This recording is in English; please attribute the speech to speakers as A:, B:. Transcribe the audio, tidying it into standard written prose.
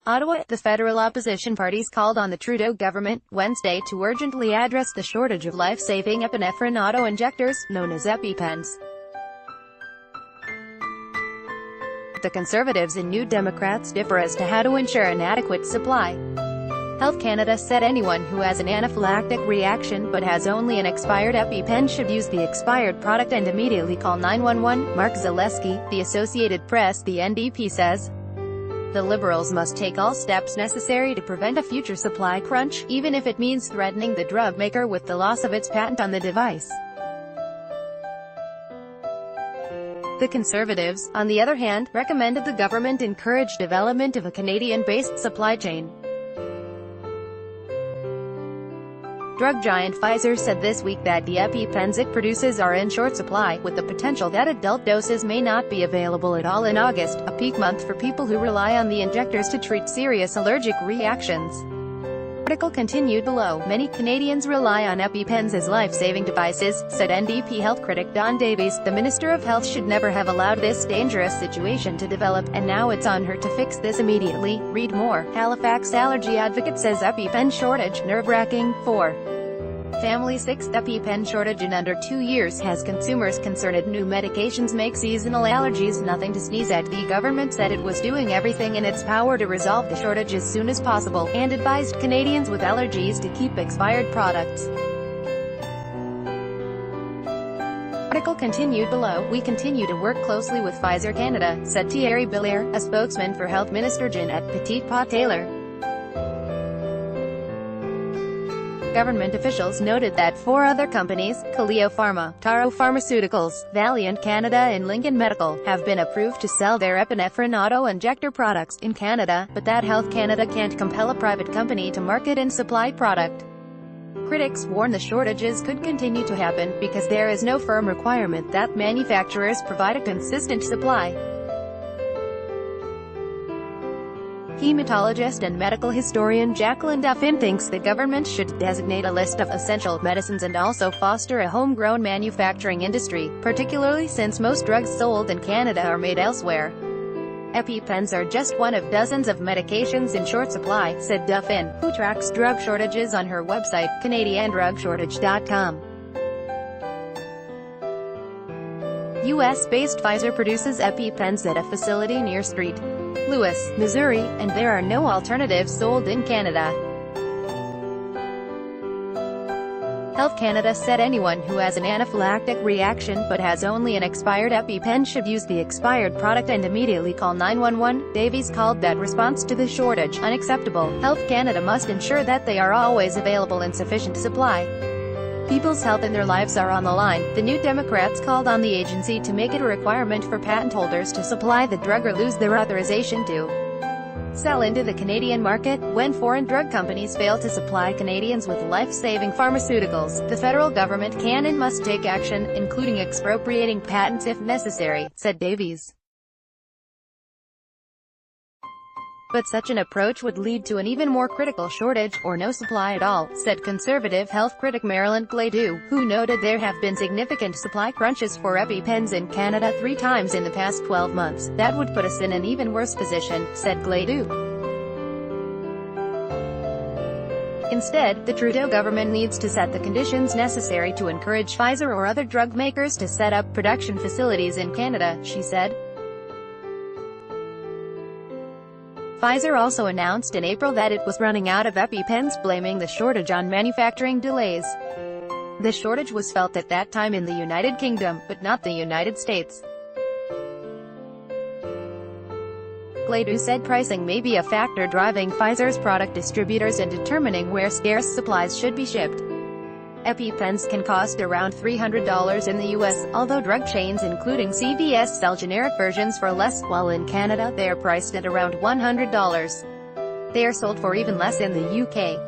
A: Ottawa, the federal opposition parties called on the Trudeau government, Wednesday, to urgently address the shortage of life-saving epinephrine auto-injectors, known as EpiPens. The Conservatives and New Democrats differ as to how to ensure an adequate supply. Health Canada said anyone who has an anaphylactic reaction but has only an expired EpiPen should use the expired product and immediately call 911. Mark Zaleski, The Associated Press. The NDP says the Liberals must take all steps necessary to prevent a future supply crunch, even if it means threatening the drug maker with the loss of its patent on the device. The Conservatives, on the other hand, recommended the government encourage development of a Canadian-based supply chain. Drug giant Pfizer said this week that the EpiPens it produces are in short supply, with the potential that adult doses may not be available at all in August, a peak month for people who rely on the injectors to treat serious allergic reactions. The article continued below. Many Canadians rely on EpiPens as life-saving devices, said NDP health critic Don Davies. The Minister of Health should never have allowed this dangerous situation to develop, and now it's on her to fix this immediately. Read more. Halifax allergy advocate says EpiPen shortage nerve-wracking. 4. Family 6. EpiPen shortage in under 2 years has consumers concerned. New medications make seasonal allergies nothing to sneeze at. The government said it was doing everything in its power to resolve the shortage as soon as possible, and advised Canadians with allergies to keep expired products. Article continued below. We continue to work closely with Pfizer Canada, said Thierry Belair, a spokesman for Health Minister Jeanette Petitpas-Taylor. Government officials noted that 4 other companies, Kaleo Pharma, Taro Pharmaceuticals, Valiant Canada and Lincoln Medical, have been approved to sell their epinephrine auto-injector products in Canada, but that Health Canada can't compel a private company to market and supply product. Critics warn the shortages could continue to happen, because there is no firm requirement that manufacturers provide a consistent supply. Hematologist and medical historian Jacqueline Duffin thinks the government should designate a list of essential medicines and also foster a homegrown manufacturing industry, particularly since most drugs sold in Canada are made elsewhere. EpiPens are just one of dozens of medications in short supply, said Duffin, who tracks drug shortages on her website, CanadianDrugShortage.com. US-based Pfizer produces EpiPens at a facility near St. Louis, Missouri, and there are no alternatives sold in Canada. Health Canada said anyone who has an anaphylactic reaction but has only an expired EpiPen should use the expired product and immediately call 911. Davies called that response to the shortage unacceptable. Health Canada must ensure that they are always available in sufficient supply. People's health and their lives are on the line. The New Democrats called on the agency to make it a requirement for patent holders to supply the drug or lose their authorization to sell into the Canadian market. When foreign drug companies fail to supply Canadians with life-saving pharmaceuticals, the federal government can and must take action, including expropriating patents if necessary, said Davies. But such an approach would lead to an even more critical shortage, or no supply at all, said conservative health critic Marilyn Gladu, who noted there have been significant supply crunches for EpiPens in Canada 3 times in the past 12 months. That would put us in an even worse position, said Gladu. Instead, the Trudeau government needs to set the conditions necessary to encourage Pfizer or other drug makers to set up production facilities in Canada, she said. Pfizer also announced in April that it was running out of EpiPens, blaming the shortage on manufacturing delays. The shortage was felt at that time in the United Kingdom, but not the United States. Gladu said pricing may be a factor driving Pfizer's product distributors in determining where scarce supplies should be shipped. EpiPens can cost around $300 in the US, although drug chains including CVS sell generic versions for less, while in Canada they are priced at around $100. They are sold for even less in the UK.